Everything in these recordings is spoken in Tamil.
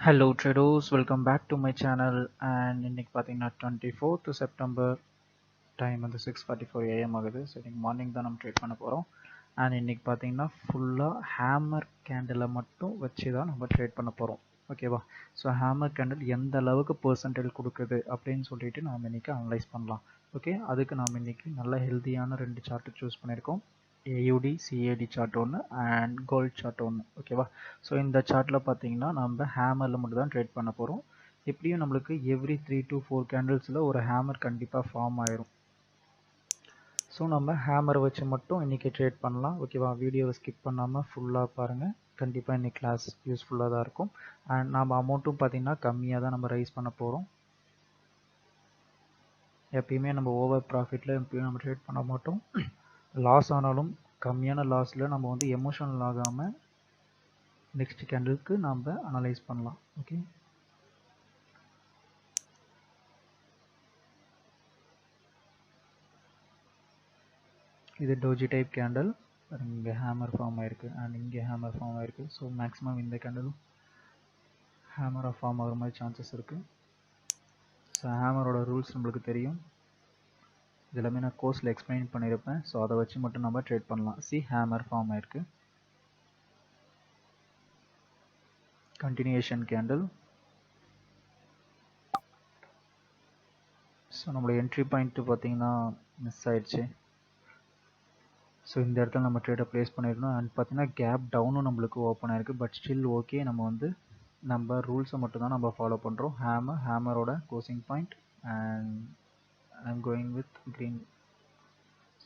Hello traders, welcome back to my channel. And இன்னைக்கு பார்த்தீங்கன்னா 24th September டைம் வந்து 6:44 AM ஆகுது. ஸோ இன்னைக்கு மார்னிங் தான் நம்ம ட்ரேட் பண்ண போகிறோம். அண்ட் இன்னைக்கு பார்த்தீங்கன்னா ஃபுல்லாக ஹேமர் கேண்டிலை மட்டும் வச்சு தான் நம்ம ட்ரேட் பண்ண போகிறோம். ஓகேவா? ஸோ ஹேமர் கேண்டில் எந்த அளவுக்கு பெர்சன்டேஜ் கொடுக்குது அப்படின்னு சொல்லிட்டு நாம் இன்னைக்கு அனலைஸ் பண்ணலாம். ஓகே, அதுக்கு நாம் இன்னைக்கு நல்ல ஹெல்த்தியான 2 சார்ட்டு சூஸ் பண்ணியிருக்கோம். AUD CAD சார்ட் ஒன்று அண்ட் கோல்ட் சார்ட் ஒன்று. ஓகேவா? ஸோ இந்த சார்ட்டில் பார்த்தீங்கன்னா நம்ம ஹேமரில் மட்டும் தான் ட்ரேட் பண்ண போகிறோம். எப்படியும் நம்மளுக்கு எவ்ரி 3 to 4 கேண்டில்ஸில் ஒரு ஹேமர் கண்டிப்பாக ஃபார்ம் ஆயிரும். ஸோ நம்ம ஹேமரை வச்சு மட்டும் இன்றைக்கி ட்ரேட் பண்ணலாம். ஓகேவா? வீடியோவை ஸ்கிப் பண்ணாமல் ஃபுல்லாக பாருங்கள். கண்டிப்பாக இன்றைக்கி கிளாஸ் யூஸ்ஃபுல்லாக தான் இருக்கும். அண்ட் நம்ம அமௌண்ட்டும் பார்த்திங்கன்னா கம்மியாக தான் நம்ம ரைஸ் பண்ண போகிறோம். எப்பயுமே நம்ம ஓவர் ப்ராஃபிட்டில் எப்பயும் நம்ம ட்ரேட் பண்ண மாட்டோம். லாஸ் ஆனாலும் கம்மியான லாஸில் நம்ம வந்து எமோஷனல் ஆகாமல் நெக்ஸ்ட் கேண்டிலுக்கு நம்ம அனலைஸ் பண்ணலாம். ஓகே, இது டோஜி டைப் கேண்டில். இங்கே ஹேமர் ஃபார்ம் ஆயிருக்கு அண்ட் இங்கே ஹேமர் ஃபார்ம் ஆயிருக்கு. ஸோ மேக்ஸிமம் இந்த கேண்டிலும் ஹேமராக ஃபார்ம் ஆகிற மாதிரி சான்சஸ் இருக்குது. ஸோ ஹேமரோட ரூல்ஸ் நம்மளுக்கு தெரியும். இதெல்லாமே நான் கோர்ஸில் எக்ஸ்பிளைன் பண்ணியிருப்பேன். ஸோ அதை வச்சு மட்டும் நம்ம ட்ரேட் பண்ணலாம். ஹேமர் ஃபார்ம் ஆயிருக்கு. Continuation candle. ஸோ நம்மளோட என்ட்ரி பாயிண்ட்டு பார்த்தீங்கன்னா மிஸ் ஆயிடுச்சு. ஸோ இந்த இடத்துல நம்ம ட்ரேடை ப்ளேஸ் பண்ணியிருக்கணும். அண்ட் பார்த்தீங்கன்னா கேப் டவுனும் நம்மளுக்கு ஓப்பன் ஆயிருக்கு. பட் ஸ்டில் ஓகே, நம்ம ரூல்ஸை மட்டும் தான் நம்ம ஃபாலோ பண்ணுறோம். ஹேமரோட closing point and I'm going with green.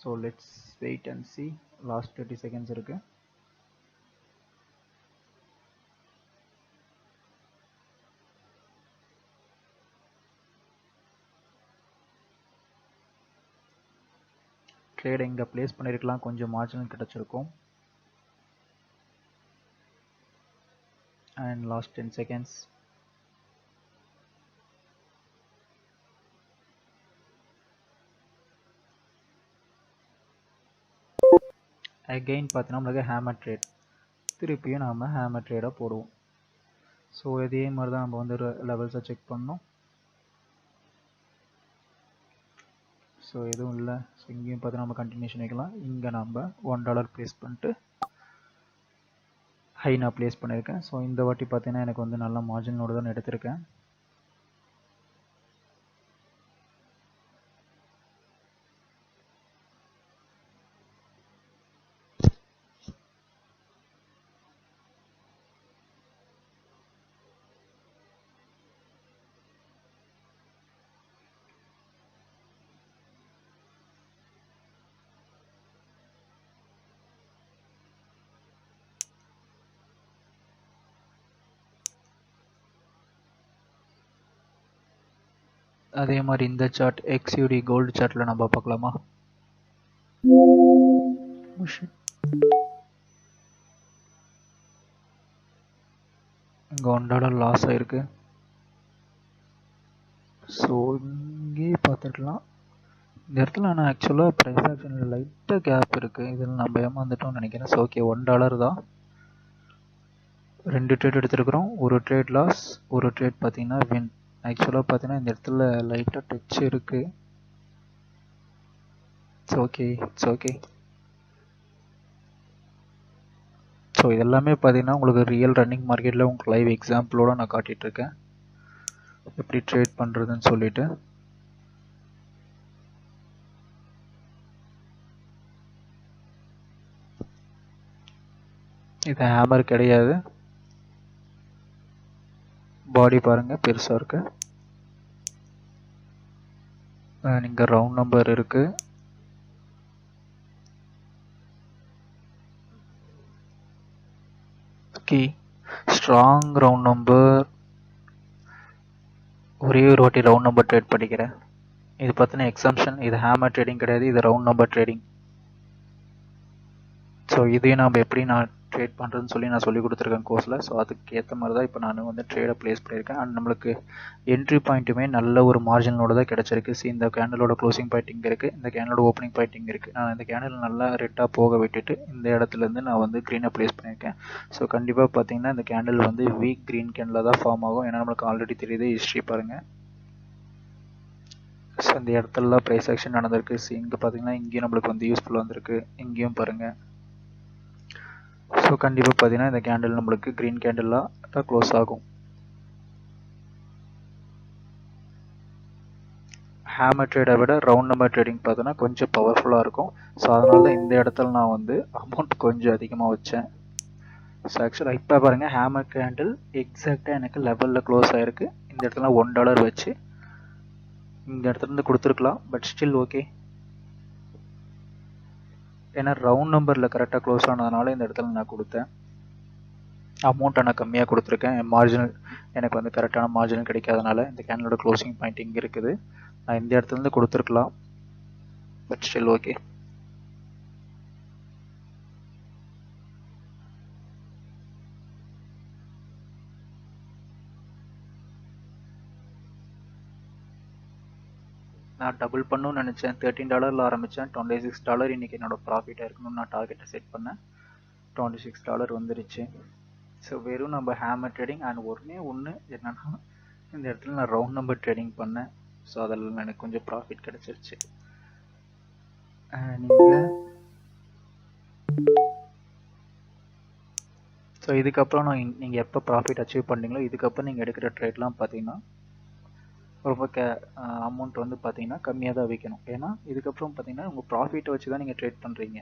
So let's wait and see. Last 30 seconds இருக்குது. ட்ரேடை இங்கே ப்ளேஸ் பண்ணியிருக்கலாம், கொஞ்சம் மார்ஜினல் கிடச்சிருக்கும். And last 10 seconds. அகெயின் பார்த்தீங்கன்னா நம்மளுக்கு ஹேமர் ட்ரேட். திருப்பியும் நாம் ஹேமர் ட்ரேடாக போடுவோம். ஸோ இதே மாதிரி தான் நம்ம வந்து லெவல்ஸை செக் பண்ணணும். ஸோ எதுவும் இல்லை. ஸோ இங்கேயும் பார்த்தீங்கன்னா நம்ம கண்டினியூஷன் வைக்கலாம். இங்கே நம்ம $1 ப்ளேஸ் பண்ணிட்டு ஹை நான் ப்ளேஸ் பண்ணியிருக்கேன். ஸோ இந்த வாட்டி பார்த்தீங்கன்னா எனக்கு வந்து நல்ல மார்ஜினோடு தான் எடுத்திருக்கேன். அதே மாதிரி இந்த சார்ட் XUD கோல்டு சார்ட்டில் நம்ம பார்க்கலாமா? இங்கே $1 லாஸ் ஆயிருக்கு. ஸோ இங்கே பார்த்துக்கலாம். இந்த இடத்துல ஆனால் ஆக்சுவலாக ப்ரைஸ் ஆக்ஷனில் லைட்டாக கேப் இருக்குது. இதில் நம்ம ஏமாந்துட்டோம்னு நினைக்கிறேன். ஸோ ஓகே, $1 தான். 2 ட்ரேட் எடுத்துருக்குறோம். ஒரு ட்ரேட் லாஸ், ஒரு ட்ரேட் பார்த்தீங்கன்னா வின். ஆக்சுவலாக பார்த்தீங்கன்னா இந்த இடத்துல லைட்டாக டச் இருக்குது. It's okay. ஸோ இதெல்லாமே பார்த்தீங்கன்னா உங்களுக்கு ரியல் ரன்னிங் மார்க்கெட்டில் உங்களுக்கு லைவ் எக்ஸாம்பிளோடு நான் காட்டிகிட்ருக்கேன் எப்படி ட்ரேட் பண்ணுறதுன்னு சொல்லிட்டு. இது ஹேமர் கிடையாது. பாடி பாருங்கள் பெருசாக இருக்கு. இங்கே ரவுண்ட் நம்பர் இருக்குது. Strong round number. ஒரே ஒரு வாட்டி ரவுண்ட் நம்பர் ட்ரேட் பண்ணிக்கிறேன். இது பார்த்தீங்கன்னா எக்ஸம்ஷன். இது ஹேமர் ட்ரேடிங் கிடையாது, இது ரவுண்ட் நம்பர் ட்ரேடிங். ஸோ இதையும் நம்ம எப்படி நான் ட்ரேட் பண்ணுறதுன்னு சொல்லி நான் சொல்லி கொடுத்துருக்கேன் கோர்ஸில். ஸோ அதுக்கு ஏற்ற மாதிரி தான் இப்போ நான் வந்து ட்ரேடை ப்ளேஸ் பண்ணியிருக்கேன். அண்ட் நம்மளுக்கு என்ட்ரி பாயிண்ட்டுமே நல்ல ஒரு மார்ஜினோட தான் கிடச்சிருக்கு. ஸோ இந்த கேண்டலோட க்ளோசிங் பாயிண்ட் இங்கே இருக்குது, இந்த கேண்டலோட ஓப்பனிங் பாயிண்ட் இங்கே இருக்குது. நான் இந்த கேண்டல் நல்லா ரெட்டாக போக விட்டுட்டு இந்த இடத்துலேருந்து நான் வந்து க்ரீனை ப்ளேஸ் பண்ணியிருக்கேன். ஸோ கண்டிப்பாக பார்த்தீங்கன்னா இந்த கேண்டல் வந்து வீக் க்ரீன் கேண்டில் தான் ஃபார்ம் ஆகும். ஏன்னா நம்மளுக்கு ஆல்ரெடி தெரியுது ஹிஸ்ட்ரி பாருங்கள். ஸோ இந்த இடத்துலலாம் ப்ரைஸ் ஆக்ஷன் நடந்திருக்கு. ஸோ இங்கே பார்த்தீங்கன்னா இங்கேயும் நம்மளுக்கு வந்து யூஸ்ஃபுல்லாக வந்திருக்கு. இங்கேயும் பாருங்கள். ஸோ கண்டிப்பாக பார்த்தீங்கன்னா இந்த கேண்டில் நம்மளுக்கு க்ரீன் கேண்டிலாக தான் க்ளோஸ் ஆகும். ஹேமர் ட்ரேடை விட ரவுண்ட் நம்பர் ட்ரேடிங் பார்த்தோன்னா கொஞ்சம் பவர்ஃபுல்லாக இருக்கும். ஸோ அதனால தான் இந்த இடத்துல நான் வந்து அமௌண்ட் கொஞ்சம் அதிகமாக வச்சேன். ஸோ ஆக்சுவலாக இப்போ பாருங்கள் ஹேமர் கேண்டில் எக்ஸாக்டாக எனக்கு லெவலில் க்ளோஸ் ஆகிருக்கு. இந்த இடத்துல $1 வச்சு இந்த இடத்துலேருந்து கொடுத்துருக்கலாம். But still okay. ஏன்னா ரவுண்ட் நம்பரில் கரெக்டாக க்ளோஸ் ஆனதுனால இந்த இடத்துல நான் கொடுத்தேன். அமௌண்ட்டை நான் கம்மியாக கொடுத்துருக்கேன். மார்ஜினல் எனக்கு வந்து கரெக்டான மார்ஜினல் கிடைக்காதனால இந்த கேண்டலோட க்ளோசிங் பாயிண்ட் இங்கே இருக்குது. நான் இந்த இடத்துலேருந்து கொடுத்துருக்கலாம். But still okay. நான் டபுள் பண்ணணும்னு நினச்சேன். $13 ஆரம்பித்தேன். $26 இன்றைக்கி என்னோடய ப்ராஃபிட்டாக இருக்கணும்னு நான் டார்கெட்டை செட் பண்ணேன். $26 வந்துருச்சு. ஸோ வெறும் நம்ம ஹேமர் ட்ரேடிங் அண்ட் ஒன்று என்னென்னா இந்த இடத்துல நான் ரவுண்ட் நம்பர் ட்ரேடிங் பண்ணேன். ஸோ அதில் எனக்கு கொஞ்சம் ப்ராஃபிட் கிடச்சிருச்சு. நீங்கள் ஸோ இதுக்கப்புறம் நீங்கள் எப்போ ப்ராஃபிட் அச்சீவ் பண்ணுறீங்களோ இதுக்கப்புறம் நீங்கள் எடுக்கிற ட்ரேட்லாம் பார்த்தீங்கன்னா ரொம்ப அமௌண்ட் வந்து பார்த்தீங்கன்னா கம்மியாக தான் வைக்கணும். ஏன்னா இதுக்கப்புறம் பார்த்தீங்கன்னா உங்கள் ப்ராஃபிட்டை வச்சு தான் நீங்கள் ட்ரேட் பண்ணுறீங்க.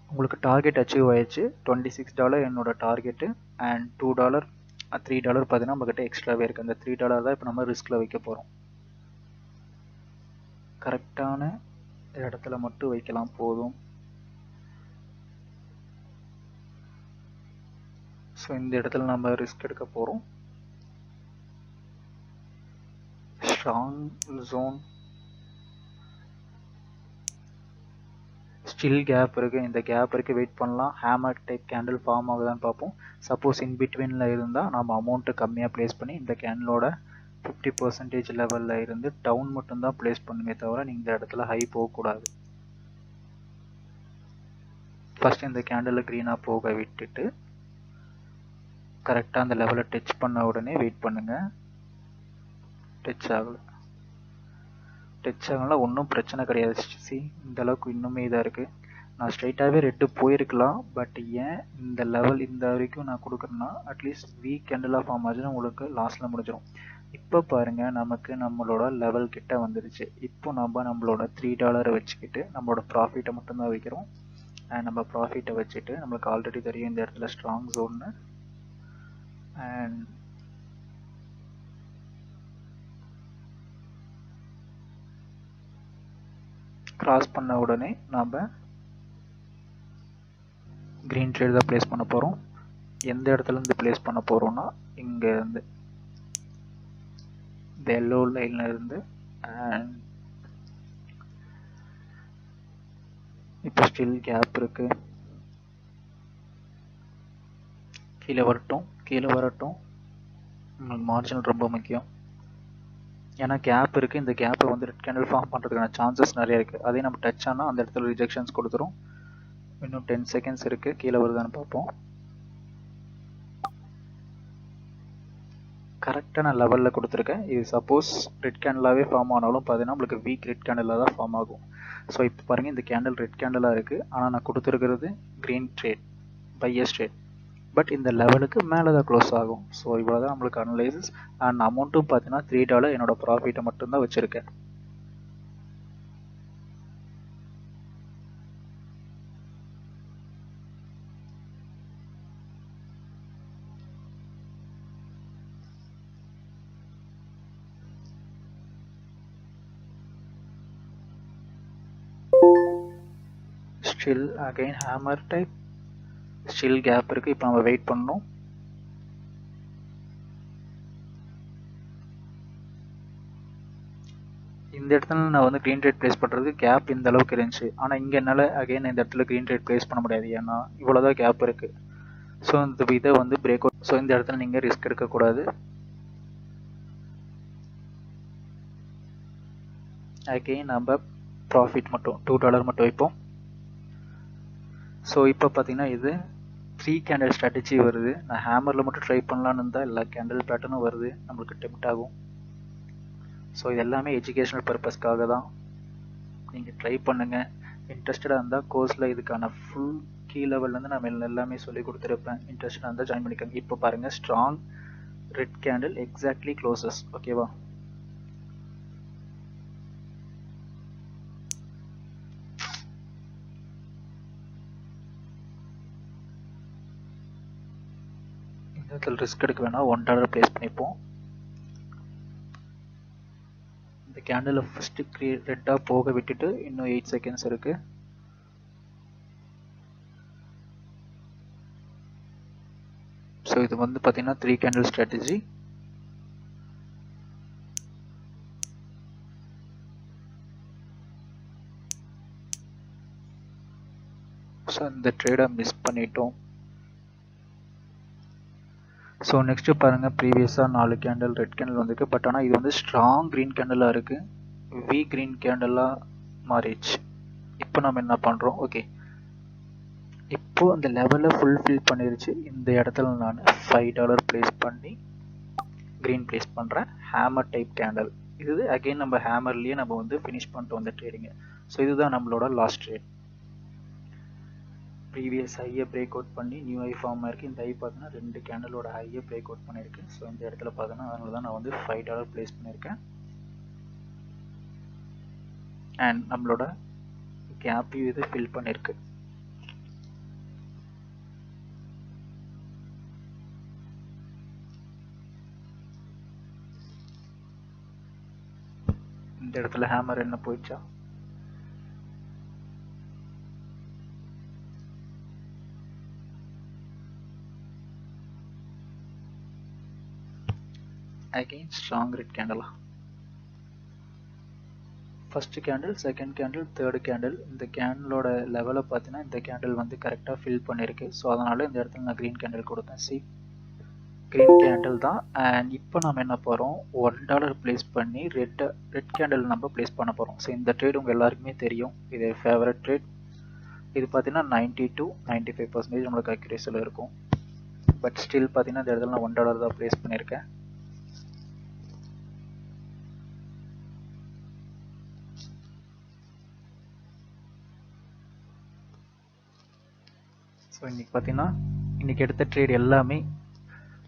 உங்களுக்கு டார்கெட் அச்சீவ் ஆயிடுச்சு. $26 என்னோட டார்கெட்டு. அண்ட் $2 $3 பார்த்தீங்கன்னா நம்மக்கிட்ட எக்ஸ்ட்ராவே இருக்குது. அந்த $3 தான் இப்போ நம்ம ரிஸ்கில் வைக்க போகிறோம். கரெக்டான இடத்துல மட்டும் வைக்கலாம் போதும். ஸோ இந்த இடத்துல நம்ம ரிஸ்க் எடுக்க போகிறோம். ஸ்ட்ராங் ஜோன் ஸ்டில் கேப் இருக்குது. இந்த கேப் இருக்குது, வெயிட் பண்ணலாம். ஹேமர் டைப் கேண்டில் ஃபார்ம் ஆகுதான்னு பார்ப்போம். சப்போஸ் இன் பிட்வீனில் இருந்தால் நம்ம அமௌண்ட்டு கம்மியாக ப்ளேஸ் பண்ணி இந்த கேண்டிலோட 50% லெவலில் இருந்து டவுன் மட்டும்தான் ப்ளேஸ் பண்ணுமே தவிர நீங்கள் இந்த இடத்துல ஹை போகக்கூடாது. ஃபஸ்ட் இந்த கேண்டில் க்ரீனாக போக விட்டுட்டு கரெக்டாக அந்த லெவலை டச் பண்ண உடனே வெயிட் பண்ணுங்கள். டச் ஆகலாம், ஒன்றும் பிரச்சனை கிடையாது. இந்த அளவுக்கு இன்னுமே இதாக இருக்குது. நான் ஸ்ட்ரைட்டாகவே ரெட்டு போயிருக்கலாம். பட் ஏன் இந்த லெவல் இந்த வரைக்கும் நான் கொடுக்குறேன்னா அட்லீஸ்ட் வீக் கேண்டில் ஃபார்ம் ஆச்சுன்னா உங்களுக்கு லாஸ்ட்டில் முடிஞ்சிடும். இப்போ பாருங்கள் நமக்கு நம்மளோட லெவல் கிட்ட வந்துடுச்சு. இப்போ நம்மளோட $3 வச்சுக்கிட்டு நம்மளோட ப்ராஃபிட்டை மட்டும்தான் வைக்கிறோம். அண்ட் நம்ம ப்ராஃபிட்டை வச்சுட்டு நம்மளுக்கு ஆல்ரெடி தெரியும் இந்த இடத்துல ஸ்ட்ராங் ஜோன்னு. அண்ட் கிராஸ் பண்ண உடனே நாம் க்ரீன் ட்ரேட் தான் ப்ளேஸ் பண்ண போகிறோம். எந்த இடத்துலேருந்து ப்ளேஸ் பண்ண போகிறோன்னா இங்கே இருந்து இந்த எல்லோ லைனில் இருந்து. அண்ட் இப்போ ஸ்டில் கேப் இருக்குது. கீழே வரட்டும். மார்ஜினல் ரொம்ப முக்கியம். ஏன்னா கேப் இருக்குது. இந்த கேப்பை வந்து ரெட் கேண்டில் ஃபார்ம் பண்ணுறதுக்கான சான்சஸ் நிறைய இருக்குது. அதே நம்ம டச் ஆனால் அந்த இடத்துல ரிஜெக்ஷன்ஸ் கொடுத்துரும். இன்னும் 10 செகண்ட்ஸ் இருக்குது. கீழே வருதான்னு பார்ப்போம். கரெக்டாக நான் லெவலில் கொடுத்துருக்கேன். இது சப்போஸ் ரெட் கேண்டிலாகவே ஃபார்ம் ஆனாலும் பார்த்தீங்கன்னா உங்களுக்கு வீக் ரெட் கேண்டிலாக தான் ஃபார்ம் ஆகும். ஸோ இப்போ பாருங்கள் இந்த கேண்டில் ரெட் கேண்டிலாக இருக்குது. ஆனால் நான் கொடுத்துருக்கிறது green trade, buyers trade. But இந்த லெவலுக்கு மேலே தான் க்ளோஸ் ஆகும். ஸோ இவ்வளோ தான் நம்மளுக்கு அனலைசிஸ். அண்ட் அமௌண்ட்டும் பார்த்தீங்கன்னா $3 என்னோட ப்ராஃபிட்டை மட்டும்தான் வச்சுருக்கேன். Still again hammer type, still gap இருக்குது. இப்போ நம்ம வெயிட் பண்ணணும். இந்த இடத்துல நான் வந்து க்ரீன் ட்ரேட் ப்ளேஸ் பண்ணுறதுக்கு கேப் இந்த அளவுக்கு இருந்துச்சு. ஆனால் இங்கே என்னால் அகைன் இந்த இடத்துல க்ரீன் ட்ரேட் ப்ளேஸ் பண்ண முடியாது, ஏன்னா இவ்வளோதான் கேப் இருக்குது. ஸோ இந்த இதை வந்து பிரேக் அவுட். ஸோ இந்த இடத்துல நீங்கள் ரிஸ்க் எடுக்கக்கூடாது. அகைன் நம்ம ப்ராஃபிட் மட்டும் $2 மட்டும் வைப்போம். ஸோ இப்போ பார்த்தீங்கன்னா இது 3 கேண்டில் ஸ்ட்ராட்டஜி வருது. நான் ஹேமரில் மட்டும் ட்ரை பண்ணலான்னு இருந்தால் எல்லா கேண்டில் பேட்டர்னும் வருது, நம்மளுக்கு டெம்ப்ட் ஆகும். ஸோ இது எல்லாமே எஜுகேஷனல் பர்பஸ்க்காக தான். நீங்கள் ட்ரை பண்ணுங்கள். இன்ட்ரெஸ்டடாக இருந்தால் கோர்ஸில் இதுக்கான ஃபுல் கீ லெவல்லேருந்து நான் எல்லாமே சொல்லி கொடுத்துருப்பேன். இன்ட்ரெஸ்டடாக இருந்தால் ஜாயின் பண்ணிக்கோங்க. இப்போ பாருங்கள், strong red candle exactly closes. ஓகேவா? இந்த இடத்துல ரிஸ்க் எடுக்க வேணாம், $1 ப்ளேஸ் பண்ணிப்போம். இந்த கேண்டில் ஃபஸ்ட்டு ரெட்டாக போக விட்டுட்டு இன்னும் 8 செகண்ட்ஸ் இருக்கு. ஸோ இது வந்து பார்த்தீங்கன்னா 3 கேண்டில் ஸ்ட்ராட்டஜி. ஸோ இந்த ட்ரேடை மிஸ் பண்ணிட்டோம். ஸோ நெக்ஸ்ட்டு பாருங்கள், ப்ரீவியஸாக 4 கேண்டில் ரெட் கேண்டில் வந்திருக்கு. பட் ஆனால் இது வந்து ஸ்ட்ராங் க்ரீன் கேண்டிலாக இருக்குது, வீக் க்ரீன் கேண்டிலாக மாறிடுச்சு. இப்போ நம்ம என்ன பண்ணுறோம்? ஓகே, இப்போது அந்த லெவலை ஃபுல்ஃபில் பண்ணிருச்சு. இந்த இடத்துல நான் $5 ப்ளேஸ் பண்ணி க்ரீன் ப்ளேஸ் பண்ணுறேன். ஹேமர் டைப் கேண்டில் இது. அகெயின் நம்ம ஹேமர்லேயே நம்ம வந்து ஃபினிஷ் பண்ணிட்டோம் இந்த ட்ரேடிங்கை. ஸோ இதுதான் நம்மளோட லாஸ்ட் ட்ரேட். ப்ரீவியஸ் ஹையை பிரேக் அவுட் பண்ணி நியூ ஹை ஃபார்ம் ஆயிருக்கு. இந்த ஹை பார்த்தீங்கன்னா 2 கேண்டலோட ஹையை பிரேக் அவுட் பண்ணியிருக்கு. ஸோ இந்த இடத்துல பார்த்தோன்னா அதனால தான் நான் வந்து $5 ப்ளேஸ் பண்ணியிருக்கேன். அண்ட் நம்மளோட கேப்பையும் இது ஃபில் பண்ணியிருக்கு. இந்த இடத்துல ஹேமர் என்ன போயிடுச்சா? அகெயின் ஸ்ட்ராங் ரெட் கேண்டலா. First candle, second candle, third candle. இந்த கேண்டிலோட லெவலை பார்த்தீங்கன்னா இந்த கேண்டில் வந்து கரெக்டாக ஃபில் பண்ணியிருக்கு. ஸோ அதனால இந்த இடத்துல நான் க்ரீன் கேண்டில் கொடுத்தேன். சி, க்ரீன் கேண்டில் தான். அண்ட் இப்போ நம்ம என்ன போகிறோம், $1 ப்ளேஸ் பண்ணி ரெட் கேண்டில் நம்ம ப்ளேஸ் பண்ண போகிறோம். ஸோ இந்த ட்ரேட் உங்கள் எல்லாருக்குமே தெரியும், இது ஃபேவரட் ட்ரேட். இது பார்த்தீங்கன்னா 90 to 95% நம்மளுக்கு அக்யூரேசியில் இருக்கும். பட் ஸ்டில் பார்த்தீங்கன்னா இந்த இடத்துல நான் $1 தான் ப்ளேஸ் பண்ணியிருக்கேன். ஸோ இன்றைக்கி பார்த்தீங்கன்னா இன்றைக்கி எடுத்த ட்ரேட் எல்லாமே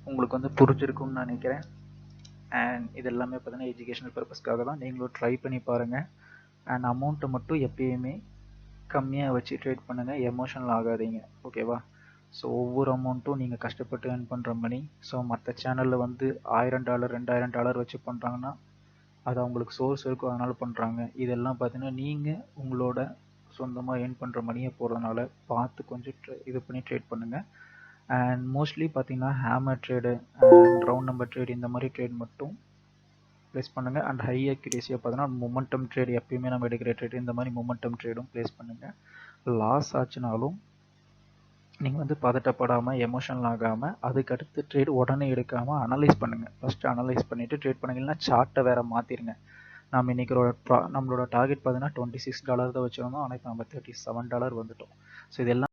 உங்களுக்கு வந்து புரிஞ்சிருக்கும்னு நினைக்கிறேன். அண்ட் இது எல்லாமே பார்த்தீங்கன்னா எஜுகேஷனல் பர்பஸ்க்காக தான். நீங்களும் ட்ரை பண்ணி பாருங்கள். அண்ட் அமௌண்ட்டை மட்டும் எப்பயுமே கம்மியாக வச்சு ட்ரேட் பண்ணுங்கள், எமோஷனல் ஆகாதீங்க. ஓகேவா? ஸோ ஒவ்வொரு அமௌண்ட்டும் நீங்கள் கஷ்டப்பட்டு ஏர்ன் பண்ணுற மணி. ஸோ மற்ற சேனலில் வந்து $1000 $2000 வச்சு பண்ணுறாங்கன்னா அது அவங்களுக்கு சோர்ஸ் இருக்கும், அதனால் பண்ணுறாங்க. இதெல்லாம் பார்த்தீங்கன்னா நீங்கள் உங்களோட சொந்தமாக ஏர்ன் பண்ணுற மணியை போகிறதுனால பார்த்து கொஞ்சம் இது பண்ணி ட்ரேட் பண்ணுங்கள். அண்ட் மோஸ்ட்லி பார்த்தீங்கன்னா hammer trade and round number trade இந்த மாதிரி ட்ரேட் மட்டும் ப்ளேஸ் பண்ணுங்கள். அண்ட் ஹை அக்யூரேசியாக பார்த்தீங்கன்னா மொமெண்டம் ட்ரேட், எப்பயுமே நம்ம எடுக்கிற ட்ரேட் இந்த மாதிரி மொமெண்டம் ட்ரேடும் ப்ளேஸ் பண்ணுங்கள். லாஸ் ஆச்சுனாலும் நீங்கள் வந்து பதட்டப்படாமல், எமோஷனல் ஆகாமல், அதுக்கடுத்து ட்ரேட் உடனே எடுக்காமல் அனலைஸ் பண்ணுங்கள். ஃபஸ்ட்டு அனலைஸ் பண்ணிவிட்டு ட்ரேட் பண்ணுங்கன்னா சார்ட்டை வேறு மாற்றிடுங்க. நம்ம இன்றைக்கி நம்மளோட டார்கெட் பார்த்தீங்கன்னா $26 தான் வச்சுருந்தோம். ஆனால் இப்போ நம்ம $37 வந்துட்டோம். ஸோ இதெல்லாம்